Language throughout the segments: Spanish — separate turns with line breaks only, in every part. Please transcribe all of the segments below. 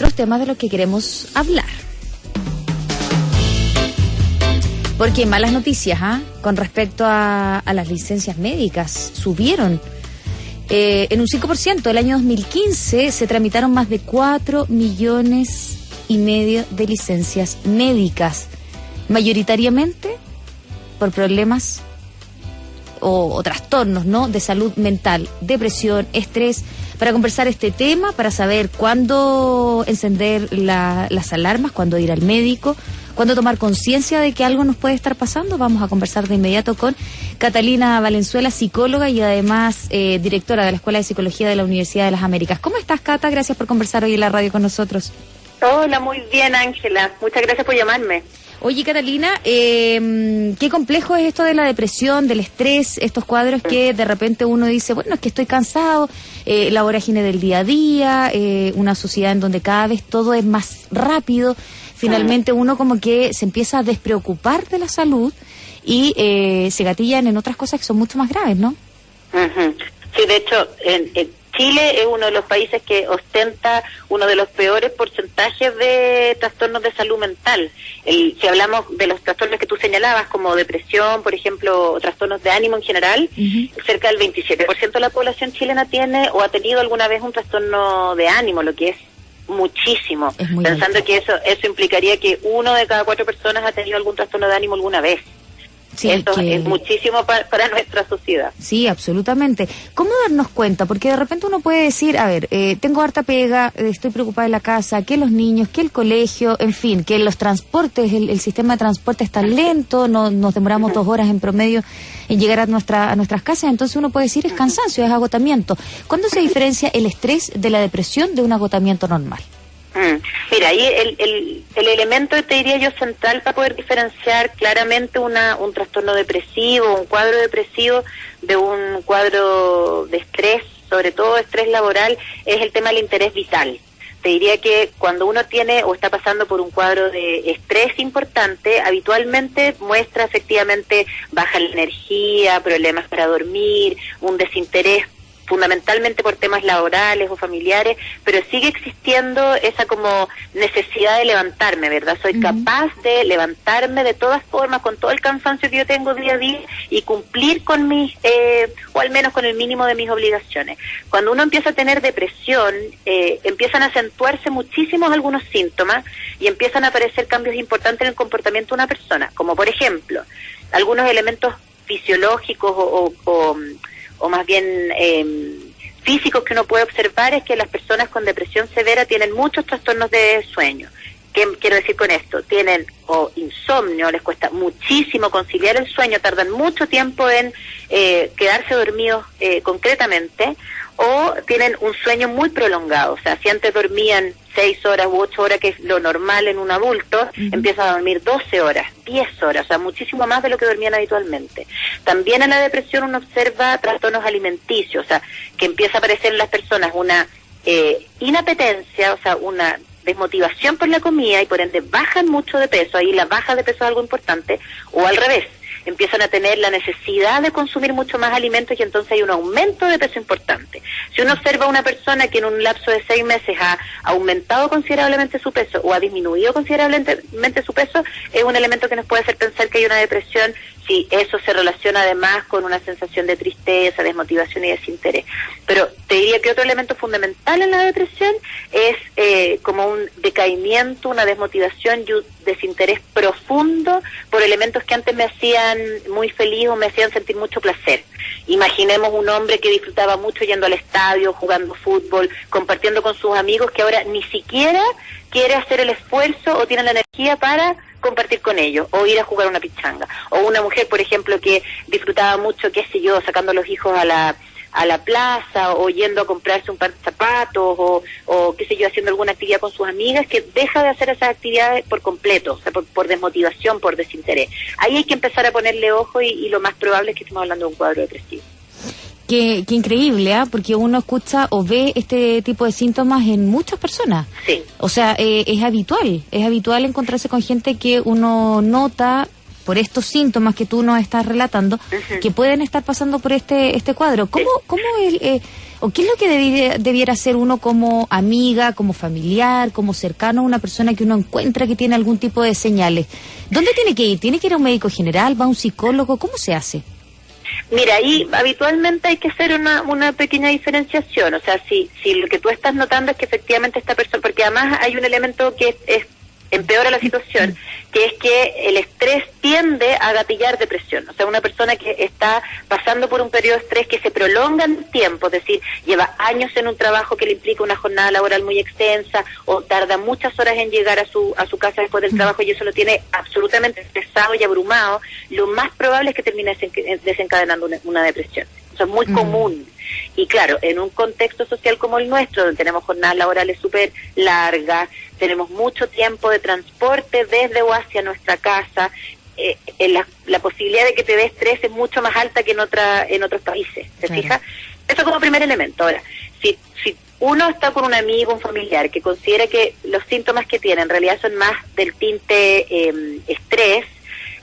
otros temas de los que queremos hablar. Porque hay malas noticias, con respecto a las licencias médicas. Subieron en un 5%. El año 2015 se tramitaron más de 4,5 millones de licencias médicas, mayoritariamente por problemas o trastornos, ¿no?, de salud mental, depresión, estrés. Para conversar este tema, para saber cuándo encender las alarmas, cuándo ir al médico, cuándo tomar conciencia de que algo nos puede estar pasando, vamos a conversar de inmediato con Catalina Valenzuela, psicóloga y además directora de la Escuela de Psicología de la Universidad de las Américas. ¿Cómo estás, Cata? Gracias por conversar hoy en la radio con nosotros.
Hola, muy bien, Ángela. Muchas gracias por llamarme.
Oye, Catalina, qué complejo es esto de la depresión, del estrés, estos cuadros que de repente uno dice, bueno, es que estoy cansado, la vorágine del día a día, una sociedad en donde cada vez todo es más rápido. Finalmente uno como que se empieza a despreocupar de la salud y se gatillan en otras cosas que son mucho más graves, ¿no?
Sí, de hecho, en Chile es uno de los países que ostenta uno de los peores porcentajes de trastornos de salud mental. Si hablamos de los trastornos que tú señalabas, como depresión, por ejemplo, o trastornos de ánimo en general, cerca del 27% de la población chilena tiene o ha tenido alguna vez un trastorno de ánimo, lo que es muchísimo. Pensando alto. Que eso implicaría que 1 de cada 4 personas ha tenido algún trastorno de ánimo alguna vez. Sí, esto es muchísimo para nuestra sociedad.
Sí, absolutamente. ¿Cómo darnos cuenta? Porque de repente uno puede decir, a ver, tengo harta pega, estoy preocupada en la casa, que los niños, que el colegio, en fin, que los transportes, el sistema de transporte está lento, nos demoramos 2 horas en promedio en llegar a nuestras casas, entonces uno puede decir es cansancio, es agotamiento. ¿Cuándo se diferencia el estrés de la depresión de un agotamiento normal?
Mira, ahí el elemento, te diría yo, central para poder diferenciar claramente un trastorno depresivo, un cuadro depresivo de un cuadro de estrés, sobre todo estrés laboral, es el tema del interés vital. Te diría que cuando uno tiene o está pasando por un cuadro de estrés importante, habitualmente muestra efectivamente baja la energía, problemas para dormir, un desinterés fundamentalmente por temas laborales o familiares, pero sigue existiendo esa como necesidad de levantarme, ¿verdad? Soy capaz de levantarme de todas formas, con todo el cansancio que yo tengo día a día y cumplir con mis, o al menos con el mínimo de mis obligaciones. Cuando uno empieza a tener depresión, empiezan a acentuarse muchísimos algunos síntomas y empiezan a aparecer cambios importantes en el comportamiento de una persona, como por ejemplo, algunos elementos fisiológicos o más bien físicos que uno puede observar es que las personas con depresión severa tienen muchos trastornos de sueño. ¿Qué quiero decir con esto? Tienen insomnio, les cuesta muchísimo conciliar el sueño, tardan mucho tiempo en quedarse dormidos concretamente, o tienen un sueño muy prolongado. O sea, si antes dormían 6 horas u 8 horas, que es lo normal en un adulto, empiezan a dormir 12 horas, 10 horas, o sea, muchísimo más de lo que dormían habitualmente. También en la depresión uno observa trastornos alimenticios, o sea, que empieza a aparecer en las personas una inapetencia, o sea, una desmotivación por la comida y por ende bajan mucho de peso. Ahí la baja de peso es algo importante, o al revés, empiezan a tener la necesidad de consumir mucho más alimentos y entonces hay un aumento de peso importante. Si uno observa a una persona que en un lapso de 6 meses ha aumentado considerablemente su peso o ha disminuido considerablemente su peso, es un elemento que nos puede hacer pensar que hay una depresión, si eso se relaciona además con una sensación de tristeza, desmotivación y desinterés. Pero te diría que otro elemento fundamental en la depresión es como un decaimiento, una desmotivación y un desinterés profundo por elementos que antes me hacían muy feliz o me hacían sentir mucho placer. Imaginemos un hombre que disfrutaba mucho yendo al estadio, jugando fútbol, compartiendo con sus amigos, que ahora ni siquiera quiere hacer el esfuerzo o tiene la energía para compartir con ellos, o ir a jugar una pichanga. O una mujer, por ejemplo, que disfrutaba mucho, qué sé yo, sacando a los hijos a la plaza, o yendo a comprarse un par de zapatos, o qué sé yo, haciendo alguna actividad con sus amigas, que deja de hacer esas actividades por completo, o sea, por desmotivación, por desinterés. Ahí hay que empezar a ponerle ojo y lo más probable es que estemos hablando de un cuadro depresivo.
Qué increíble, porque uno escucha o ve este tipo de síntomas en muchas personas.
Sí.
O sea, es habitual encontrarse con gente que uno nota por estos síntomas que tú nos estás relatando, que pueden estar pasando por este cuadro. ¿Cómo es, o qué es lo que debiera hacer uno como amiga, como familiar, como cercano a una persona que uno encuentra que tiene algún tipo de señales? ¿Dónde tiene que ir? ¿Tiene que ir a un médico general? ¿Va a un psicólogo? ¿Cómo se hace?
Mira, ahí habitualmente hay que hacer una pequeña diferenciación. O sea, si lo que tú estás notando es que efectivamente esta persona, porque además hay un elemento que empeora la situación, que es que el estrés tiende a gatillar depresión. O sea, una persona que está pasando por un periodo de estrés que se prolonga en el tiempo, es decir, lleva años en un trabajo que le implica una jornada laboral muy extensa, o tarda muchas horas en llegar a su casa después del trabajo, y eso lo tiene absolutamente estresado y abrumado, lo más probable es que termine desencadenando una depresión. Eso es muy común. Y claro, en un contexto social como el nuestro, donde tenemos jornadas laborales súper largas, tenemos mucho tiempo de transporte desde o hacia nuestra casa, la posibilidad de que te dé estrés es mucho más alta que en otros países, ¿te fijas? Eso como primer elemento. Ahora, si uno está con un amigo, un familiar, que considera que los síntomas que tiene en realidad son más del tinte estrés,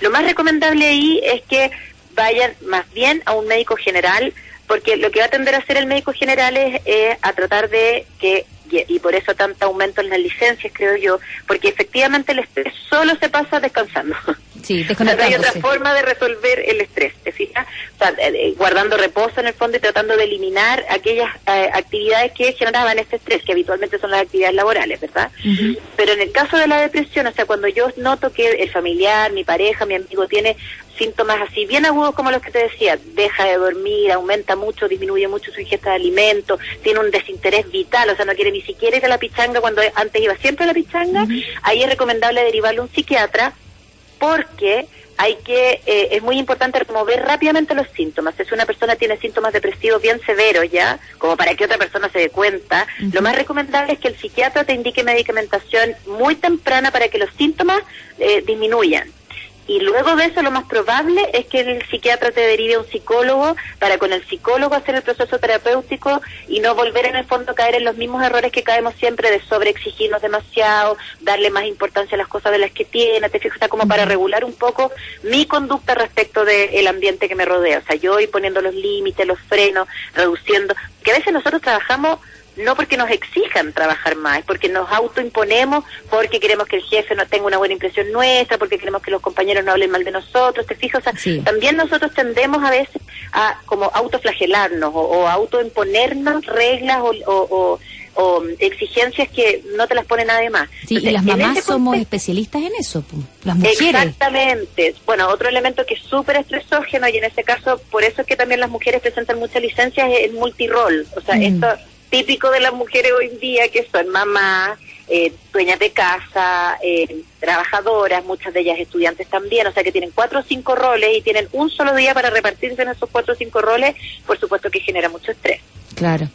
lo más recomendable ahí es que vayan más bien a un médico general, porque lo que va a tender a hacer el médico general es a tratar de que, y por eso tanto aumento en las licencias, creo yo, porque efectivamente el estrés solo se pasa descansando.
Sí,
desconectándose. O sea, hay otra forma de resolver el estrés, ¿te fijas? O sea, guardando reposo en el fondo y tratando de eliminar aquellas actividades que generaban este estrés, que habitualmente son las actividades laborales, ¿verdad? Pero en el caso de la depresión, o sea, cuando yo noto que el familiar, mi pareja, mi amigo tiene síntomas así bien agudos como los que te decía, deja de dormir, aumenta mucho, disminuye mucho su ingesta de alimentos, tiene un desinterés vital, o sea, no quiere ni siquiera ir a la pichanga cuando antes iba siempre a la pichanga, ahí es recomendable derivarlo a un psiquiatra, porque es muy importante remover rápidamente los síntomas. Si una persona tiene síntomas depresivos bien severos ya, como para que otra persona se dé cuenta, lo más recomendable es que el psiquiatra te indique medicamentación muy temprana para que los síntomas disminuyan. Y luego de eso lo más probable es que el psiquiatra te derive a un psicólogo para con el psicólogo hacer el proceso terapéutico y no volver en el fondo a caer en los mismos errores que caemos siempre de sobreexigirnos demasiado, darle más importancia a las cosas de las que tiene, te fijas, como para regular un poco mi conducta respecto del ambiente que me rodea. O sea, yo voy poniendo los límites, los frenos, reduciendo, que a veces nosotros trabajamos no porque nos exijan trabajar más, porque nos autoimponemos, porque queremos que el jefe no tenga una buena impresión nuestra, porque queremos que los compañeros no hablen mal de nosotros, ¿te fijas? O sea, sí. También nosotros tendemos a veces a como autoflagelarnos o autoimponernos reglas o exigencias que no te las pone nadie más.
Sí, entonces, y las mamás somos especialistas en eso, las mujeres.
Exactamente. Bueno, otro elemento que es súper estresógeno, y en ese caso, por eso es que también las mujeres presentan muchas licencias, es el multirol. O sea, esto típico de las mujeres hoy en día, que son mamás, dueñas de casa, trabajadoras, muchas de ellas estudiantes también, o sea que tienen 4 o 5 roles y tienen un solo día para repartirse en esos 4 o 5 roles, por supuesto que genera mucho estrés.
Claro.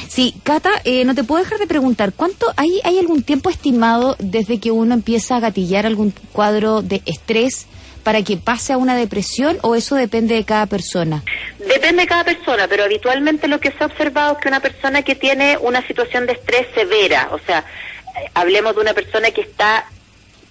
Sí, Cata, no te puedo dejar de preguntar, ¿hay algún tiempo estimado desde que uno empieza a gatillar algún cuadro de estrés para que pase a una depresión, o eso depende de cada persona?
Depende de cada persona, pero habitualmente lo que se ha observado es que una persona que tiene una situación de estrés severa, o sea, hablemos de una persona que está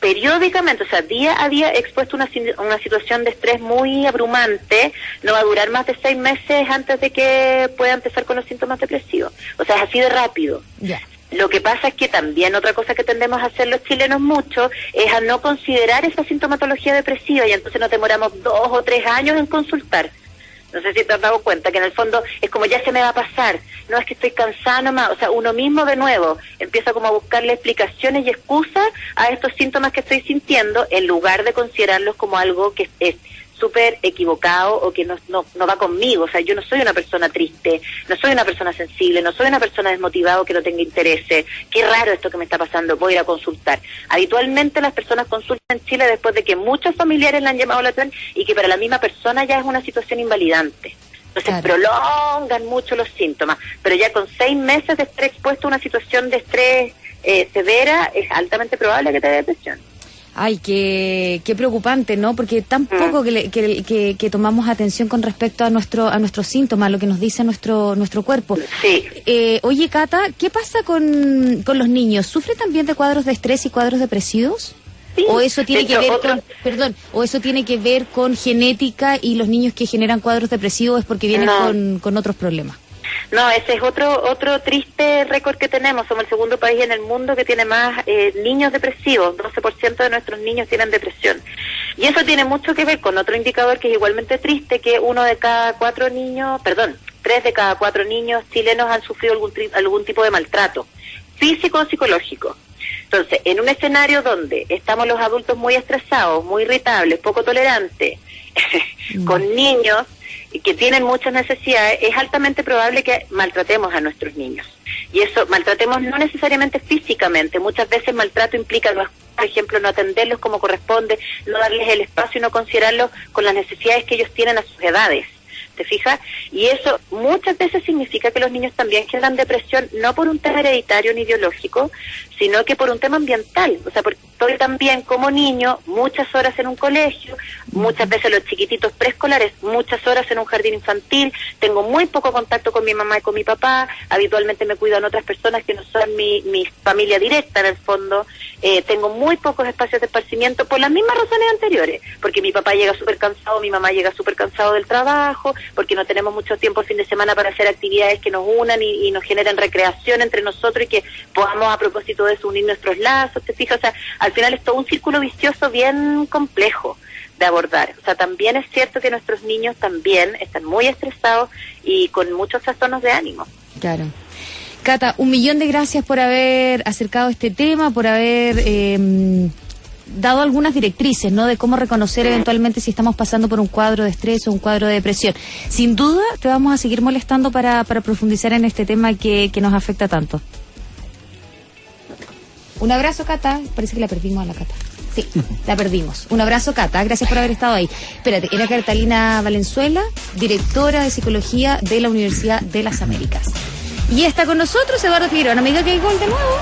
periódicamente, o sea, día a día expuesto a una situación de estrés muy abrumante, no va a durar más de 6 meses antes de que pueda empezar con los síntomas depresivos. O sea, es así de rápido.
Ya.
Lo que pasa es que también otra cosa que tendemos a hacer los chilenos mucho es a no considerar esa sintomatología depresiva, y entonces nos demoramos 2 o 3 años en consultar. No sé si te has dado cuenta que en el fondo es como ya se me va a pasar, no es que estoy cansada nomás, o sea, uno mismo de nuevo empieza como a buscarle explicaciones y excusas a estos síntomas que estoy sintiendo, en lugar de considerarlos como algo que es súper equivocado o que no va conmigo. O sea, yo no soy una persona triste, no soy una persona sensible, no soy una persona desmotivada o que no tenga intereses. Qué raro esto que me está pasando, voy a ir a consultar. Habitualmente las personas consultan en Chile después de que muchos familiares le han llamado la atención y que para la misma persona ya es una situación invalidante. Entonces prolongan mucho los síntomas, pero ya con 6 meses de estar expuesto a una situación de estrés severa, es altamente probable que te dé depresión.
Ay, qué preocupante, ¿no? Porque tampoco que tomamos atención con respecto a nuestros síntomas, lo que nos dice nuestro cuerpo.
Sí.
Oye, Cata, ¿qué pasa con los niños? ¿Sufren también de cuadros de estrés y cuadros depresivos?
Sí.
O eso tiene
De hecho,
o eso tiene que ver con genética y los niños que generan cuadros depresivos es porque vienen con otros problemas.
No, ese es otro triste récord que tenemos. Somos el segundo país en el mundo que tiene más niños depresivos. 12% de nuestros niños tienen depresión. Y eso tiene mucho que ver con otro indicador que es igualmente triste, que 3 de cada 4 niños chilenos han sufrido algún tipo de maltrato, físico o psicológico. Entonces, en un escenario donde estamos los adultos muy estresados, muy irritables, poco tolerantes, con niños que tienen muchas necesidades, es altamente probable que maltratemos a nuestros niños. Y eso, maltratemos no necesariamente físicamente, muchas veces maltrato implica, por ejemplo, no atenderlos como corresponde, no darles el espacio y no considerarlos con las necesidades que ellos tienen a sus edades. ¿Te fijas? Y eso muchas veces significa que los niños también generan depresión, no por un tema hereditario ni ideológico, sino que por un tema ambiental. O sea, porque estoy también como niño muchas horas en un colegio, muchas veces los chiquititos preescolares, muchas horas en un jardín infantil, tengo muy poco contacto con mi mamá y con mi papá, habitualmente me cuidan otras personas que no son mi familia directa en el fondo, tengo muy pocos espacios de esparcimiento por las mismas razones anteriores, porque mi papá llega súper cansado, mi mamá llega súper cansado del trabajo, porque no tenemos mucho tiempo el fin de semana para hacer actividades que nos unan y nos generen recreación entre nosotros y que podamos a propósito de eso unir nuestros lazos, ¿te fijas? O sea, al final es todo un círculo vicioso bien complejo de abordar. O sea, también es cierto que nuestros niños también están muy estresados y con muchos trastornos de ánimo.
Claro. Cata, 1.000.000 de gracias por haber acercado este tema, por haber dado algunas directrices, ¿no? De cómo reconocer eventualmente si estamos pasando por un cuadro de estrés o un cuadro de depresión. Sin duda te vamos a seguir molestando para profundizar en este tema que nos afecta tanto. Un abrazo, Cata. Parece que la perdimos a la Cata. Sí, la perdimos. Un abrazo, Cata. Gracias por haber estado ahí. Espérate, era Catalina Valenzuela, directora de Psicología de la Universidad de las Américas. Y está con nosotros Eduardo Figueroa. ¿No me diga que hay gol de nuevo?